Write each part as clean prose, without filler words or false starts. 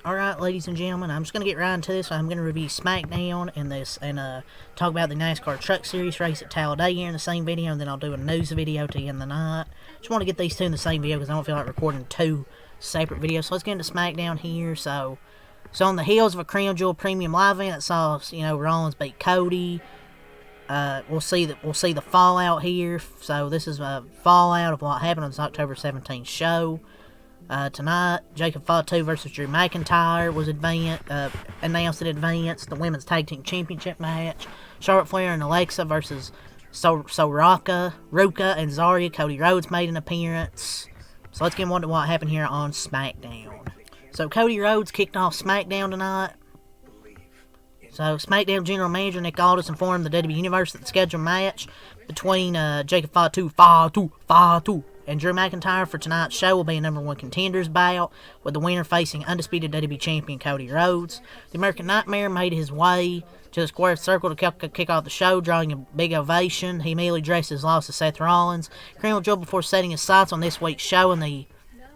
Alright, ladies and gentlemen, I'm just going to get right into this. I'm going to review Smackdown and talk about the NASCAR Truck Series race at Talladega in the same video, and then I'll do a news video to end the night. Just want to get these two in the same video because I don't feel like recording two separate videos. So let's get into Smackdown here. So on the heels of a Crown Jewel Premium Live event that saw, Rollins beat Cody. We'll see the fallout here. So this is a fallout of what happened on this October 17th show. Tonight, Jacob Fatu versus Drew McIntyre was announced in advance. The Women's Tag Team Championship match. Charlotte Flair and Alexa versus Ruka and Zarya. Cody Rhodes made an appearance. So let's get on to what happened here on SmackDown. So Cody Rhodes kicked off SmackDown tonight. So SmackDown General Manager Nick Aldis informed the WWE Universe that the scheduled match between Jacob Fatu and Drew McIntyre for tonight's show will be a #1 contenders bout, with the winner facing undisputed WWE Champion Cody Rhodes. The American Nightmare made his way to the square circle to kick off the show, drawing a big ovation. He immediately addressed his loss to Seth Rollins. Crown Jewel before setting his sights on this week's show in the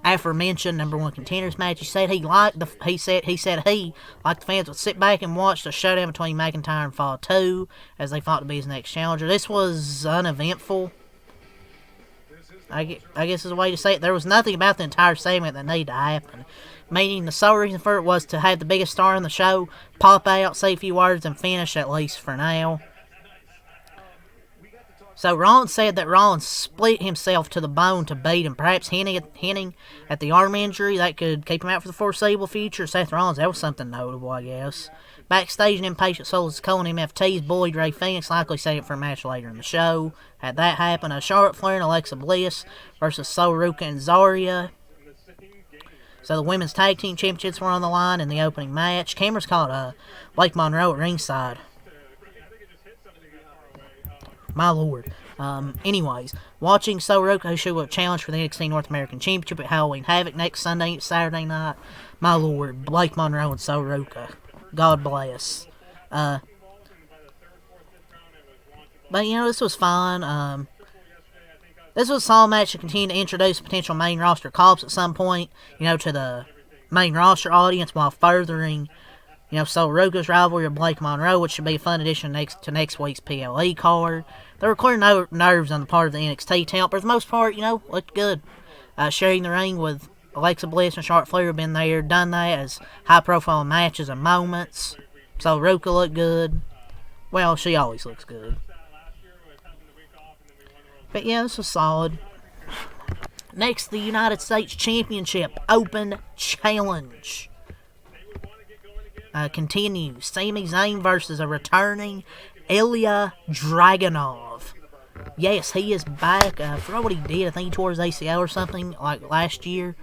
aforementioned #1 contenders match. He said he liked the fans would sit back and watch the showdown between McIntyre and Fatu as they fought to be his next challenger. This was uneventful, I guess is a way to say it. There was nothing about the entire segment that needed to happen. Meaning the sole reason for it was to have the biggest star in the show pop out, say a few words, and finish, at least for now. So Rollins said that Rollins split himself to the bone to beat him, perhaps hinting at the arm injury that could keep him out for the foreseeable future. Seth Rollins, that was something notable, I guess. Backstage, an impatient Souls Cole and MFT's bullied Ray Phoenix, likely saving it for a match later in the show. Had that happen, Charlotte Flair and Alexa Bliss versus Ruka and Zarya. So the Women's Tag Team Championships were on the line in the opening match. Cameras caught Blake Monroe at ringside. My lord. Anyways, watching Ruka, who should challenge for the NXT North American Championship at Halloween Havoc next Saturday night. My lord, Blake Monroe and Ruka. God bless. But, this was fine. This was a solid match to continue to introduce potential main roster call-ups at some point, to the main roster audience while furthering, Ruka's rivalry with Blake Monroe, which should be a fun addition to next week's PLE card. There were clear nerves on the part of the NXT talent, but for the most part, looked good. Sharing the ring with Alexa Bliss and Charlotte Flair have been there, done that as high-profile matches and moments. So Ruka looked good. Well, she always looks good. But yeah, this was solid. Next, the United States Championship Open Challenge continues. Sami Zayn versus a returning Ilya Dragunov. Yes, he is back. I forgot what he did. I think he tore his ACL or something like last year.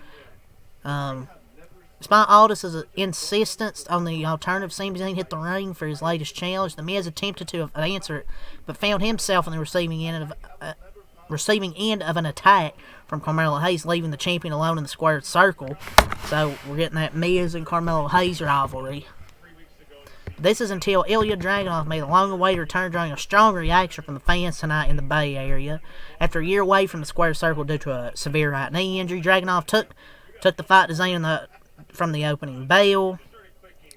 Despite Aldis' insistence on the alternative, Sami Zayn hit the ring for his latest challenge. The Miz attempted to answer it, but found himself on the receiving end of an attack from Carmelo Hayes, leaving the champion alone in the squared circle. So we're getting that Miz and Carmelo Hayes rivalry. This is until Ilya Dragunov made a long-awaited return, drawing a strong reaction from the fans tonight in the Bay Area. After a year away from the square circle due to a severe right knee injury, Dragunov took the fight to Zayn from the opening bell.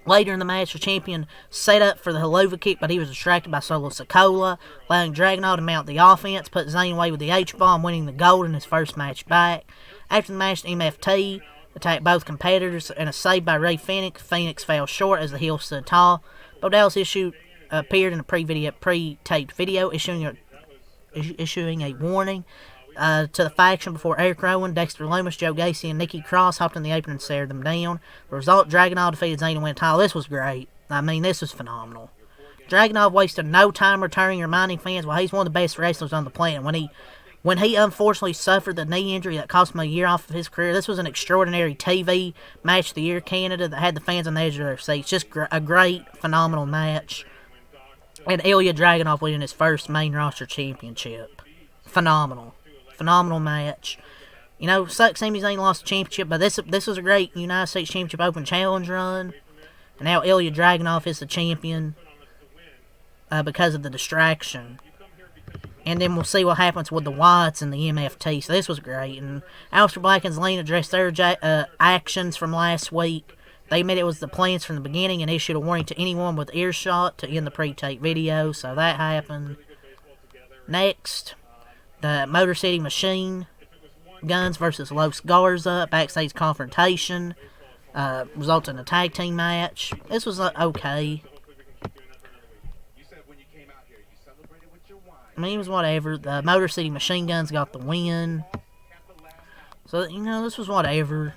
Later in the match, the champion set up for the Helluva Kick, but he was distracted by Solo Sikoa, allowing Dragunov to mount the offense, put Zayn away with the H-bomb, winning the gold in his first match back. After the match, the MFT attacked both competitors, and a save by Ray Phoenix. Phoenix fell short as the heel stood tall. Bo Dallas appeared in a pre-taped video, issuing a warning to the faction before Eric Rowan, Dexter Lumis, Joe Gacy, and Nikki Cross hopped in the apron and stared them down. The result, Dragunov defeated Zayn to win the title. This was great. This was phenomenal. Dragunov wasted no time returning, reminding fans why he's one of the best wrestlers on the planet. When he unfortunately suffered the knee injury that cost him a year off of his career, this was an extraordinary TV match of the year candidate that had the fans on the edge of their seats. Just a great, phenomenal match. And Ilya Dragunov winning his first main roster championship. Phenomenal match. Sucks Sami Zayn lost the championship, but this was a great United States Championship Open Challenge run. And now Ilya Dragunov is the champion because of the distraction. And then we'll see what happens with the Wyatts and the MFT. So this was great. And Aleister Black and Zelina addressed their actions from last week They admit it was the plans from the beginning and issued a warning to anyone with earshot to end the pre-tape video, so that happened. Next, the Motor City Machine Guns versus Los Garza, backstage confrontation, resulted in a tag team match. This was okay. I mean, it was whatever. The Motor City Machine Guns got the win. So, you know, this was whatever.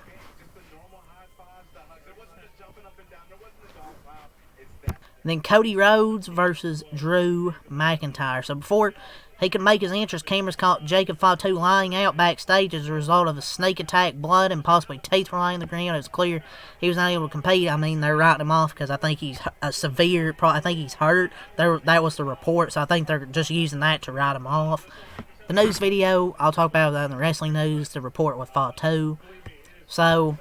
And then Cody Rhodes versus Drew McIntyre. So before he could make his entrance, cameras caught Jacob Fatu lying out backstage as a result of a snake attack, blood, and possibly teeth were lying on the ground. It was clear he was not able to compete. I mean, they're writing him off because I think he's severe. I think he's hurt. That was the report, so I think they're just using that to write him off. The news video, I'll talk about that in the wrestling news, the report with Fatu. So,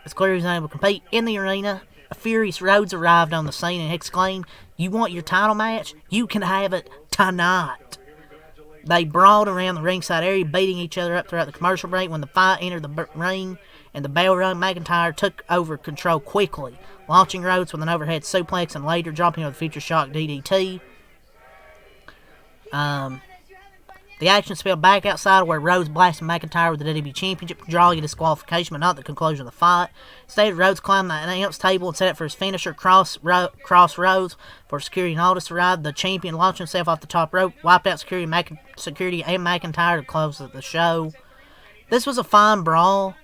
it's clear he's not able to compete. In the arena, a furious Rhodes arrived on the scene and exclaimed, "You want your title match? You can have it tonight." They brawled around the ringside area, beating each other up throughout the commercial break. When the fight entered the ring and the bell rung, McIntyre took over control quickly, launching Rhodes with an overhead suplex and later dropping with a future shock DDT. The action spilled back outside where Rhodes blasted McIntyre with the WWE Championship, drawing a disqualification, but not the conclusion of the fight. Instead, Rhodes climbed the announce table and set up for his finisher, Cross Rhodes, for security and Aldis arrived. The champion launched himself off the top rope, wiped out security and McIntyre to close the show. This was a fine brawl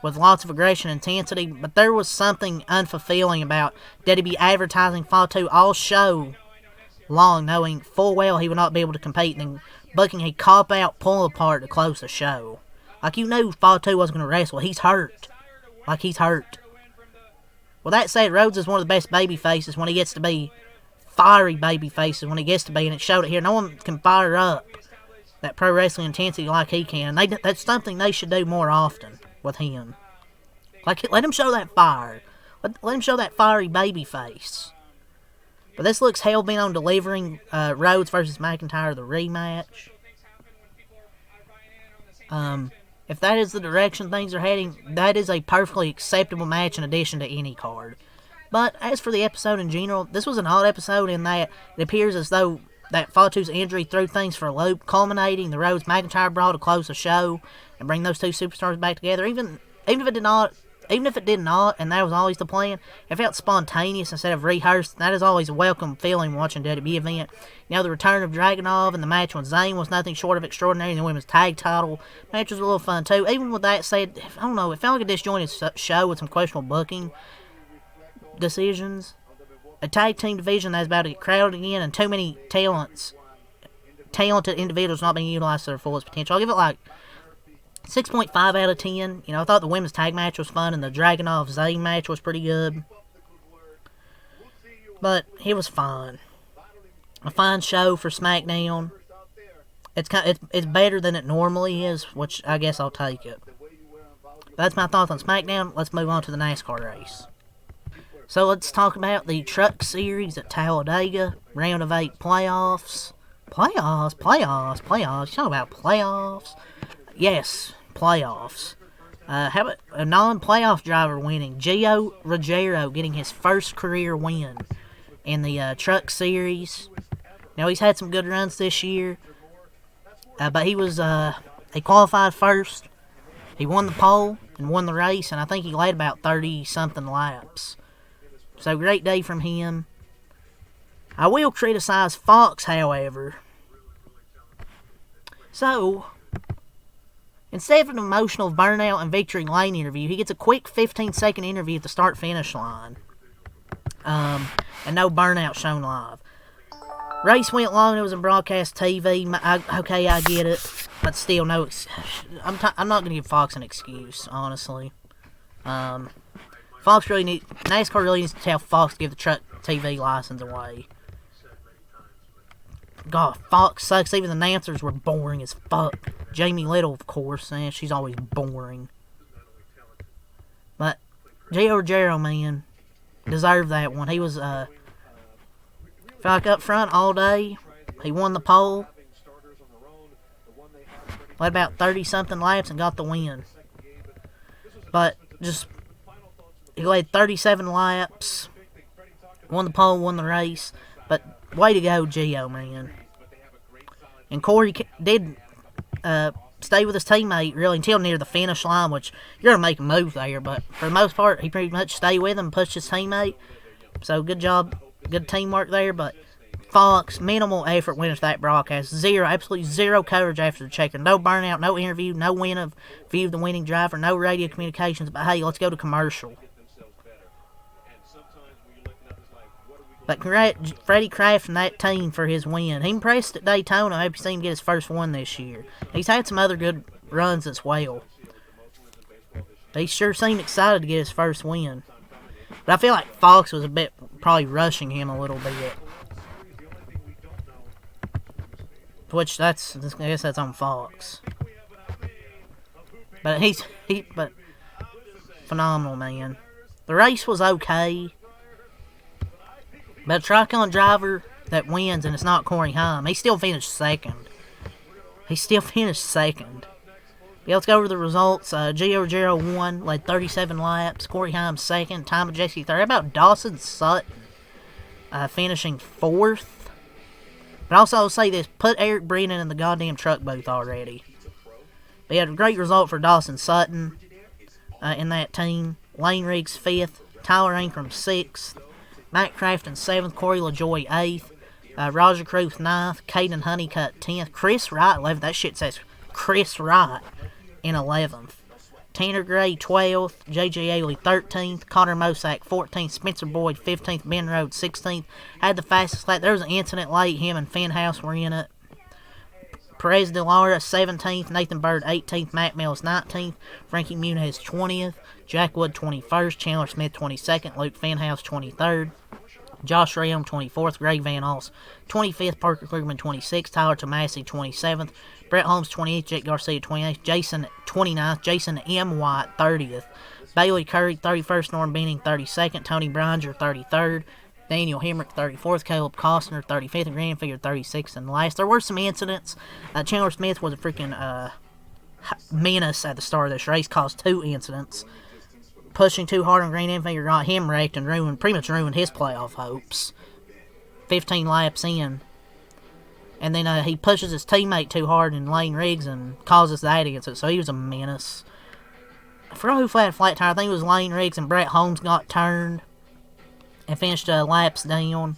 with lots of aggression and intensity, but there was something unfulfilling about WWE advertising Fatu all show long, knowing full well he would not be able to compete, and then booking a cop-out pull-apart to close the show. Like, you knew Fatu wasn't going to wrestle. He's hurt. Like, he's hurt. Well, that said, Rhodes is one of the best baby faces when he gets to be fiery baby faces when he gets to be, and it showed it here. No one can fire up that pro wrestling intensity like he can. That's something they should do more often with him. Like, let him show that fire. Let him show that fiery baby face. But this looks hell-bent on delivering Rhodes versus McIntyre, the rematch. If that is the direction things are heading, that is a perfectly acceptable match in addition to any card. But as for the episode in general, this was an odd episode in that it appears as though that Fatu's injury threw things for a loop, culminating the Rhodes-McIntyre brawl to close the show and bring those two superstars back together. Even if it did not, and that was always the plan, it felt spontaneous instead of rehearsed. That is always a welcome feeling watching a WWE event. You know, the return of Dragunov and the match with Zayn was nothing short of extraordinary. The women's tag title match was a little fun too. Even with that said, I don't know, it felt like a disjointed show with some questionable booking decisions. A tag team division that's about to get crowded again, and too many talented individuals not being utilized to their fullest potential. I'll give it like 6.5 out of 10. You know, I thought the women's tag match was fun, and the Dragunov Zayn match was pretty good. But it was fun. A fine show for Smackdown. It's better than it normally is, which I guess I'll take it. That's my thoughts on Smackdown. Let's move on to the NASCAR race. So let's talk about the Truck Series at Talladega. Round of 8 playoffs. Playoffs. You talking about playoffs? Yes, playoffs. How about a non-playoff driver winning? Gio Ruggiero getting his first career win in the Truck Series. Now, he's had some good runs this year, but he qualified first. He won the pole and won the race, and I think he led about 30-something laps. So, great day from him. I will criticize Fox, however. So, instead of an emotional burnout and victory lane interview, he gets a quick 15-second interview at the start-finish line. And no burnout shown live. Race went long. It was in broadcast TV. Okay, I get it. But still, no. I'm not going to give Fox an excuse, honestly. NASCAR really needs to tell Fox to give the Truck TV license away. God, Fox sucks. Even the announcers were boring as fuck. Jamie Little, of course, and she's always boring. But Gio Ruggiero, man, deserved that one. He was felt like up front all day. He won the pole. Led about 30-something laps and got the win. But just He led 37 laps. Won the pole, won the race. But way to go, Gio, man. And Corey did stay with his teammate really until near the finish line, which you're going to make a move there. But for the most part, he pretty much stayed with him and pushed his teammate. So good job, good teamwork there. But Fox, minimal effort went into that broadcast. Absolutely zero coverage after the checker. No burnout, no interview, no view of the winning driver, no radio communications. But hey, let's go to commercial. But congrats Freddie Kraft and that team for his win. He impressed at Daytona. I hope you see him get his first one this year. He's had some other good runs as well. But he sure seemed excited to get his first win. But I feel like Fox was probably rushing him a little bit. Which I guess that's on Fox. But but phenomenal, man. The race was okay. But a Tricon driver that wins, and it's not Corey Heim, he still finished second. Yeah, let's go over the results. Gio won, led 37 laps. Corey Heim second. Tom Majeski third. How about Dawson Sutton finishing fourth? But also, I'll say this, put Eric Brennan in the goddamn truck booth already. But he had a great result for Dawson Sutton in that team. Lane Riggs fifth. Tyler Ankrum sixth. Matt Crafton 7th, Corey LaJoy 8th, Roger Cruz 9th, Caden Honeycutt 10th, Chris Wright 11th, that shit says Chris Wright in 11th, Tanner Gray 12th, J.J. Ailey 13th, Connor Mosack 14th, Spencer Boyd 15th, Ben Rhodes 16th, had the fastest lap. There was an incident late, him and Finn House were in it. Perez de Lara 17th, Nathan Bird 18th, Matt Mills 19th, Frankie Muniz 20th, Jack Wood 21st, Chandler Smith 22nd, Luke Fenhouse 23rd, Josh Ram 24th, Greg Van Alst 25th, Parker Klugerman 26th, Tyler Tomasi 27th, Brett Holmes 28th, Jake Garcia 28th, Jason 29th, Jason M. White 30th, Bailey Curry 31st, Norm Benning 32nd, Tony Bringer 33rd, Daniel Hemrick 34th, Caleb Costner 35th, and Grand Figure 36th. And last, there were some incidents. Chandler Smith was a freaking menace at the start of this race, caused 2 incidents. Pushing too hard on Green Figure got him wrecked and pretty much ruined his playoff hopes. 15 laps in. And then he pushes his teammate too hard in Lane Riggs and causes that incident. So he was a menace. I forgot who had a flat tire. I think it was Lane Riggs, and Brett Holmes got turned and finished laps down.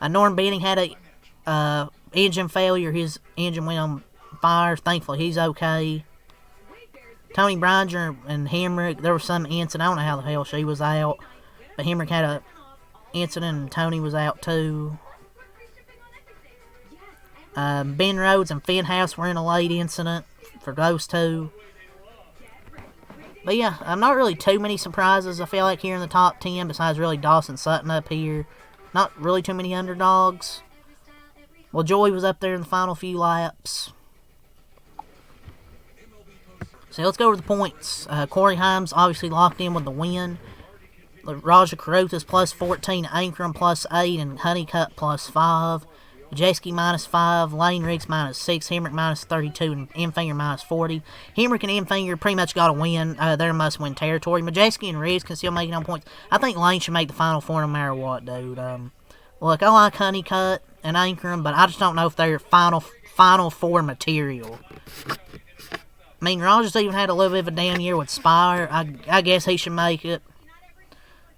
Norm Benning had a engine failure. His engine went on fire. Thankfully, he's okay. Tony Bringer and Hemrick, there was some incident. I don't know how the hell she was out. But Hemrick had a incident and Tony was out too. Ben Rhodes and Finn House were in a late incident for those two. But yeah, not really too many surprises, I feel like, here in the top 10, besides really Dawson Sutton up here. Not really too many underdogs. Well, Joy was up there in the final few laps. So let's go over the points. Corey Himes obviously locked in with the win. Raja Caruthas plus 14, Ankrum plus 8, and Honeycutt plus 5. Majeski minus 5, Lane Riggs minus 6, Hemrick minus 32, and Enfinger minus 40. Hemrick and Enfinger pretty much got to win. They're must-win territory. Majeski and Riggs can still make it on points. I think Lane should make the Final Four no matter what, dude. Look, I like Honeycutt and Ankrum, but I just don't know if they're Final Four material. I mean, Rogers even had a little bit of a down year with Spire. I guess he should make it.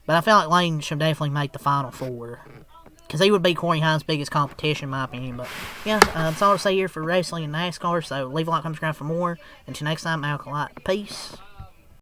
But I feel like Lane should definitely make the Final Four. Because he would be Corey Himes' biggest competition, in my opinion. But, yeah, that's all to say here for wrestling and NASCAR. So, leave a like, comment, subscribe for more. Until next time, Alkalite. Peace.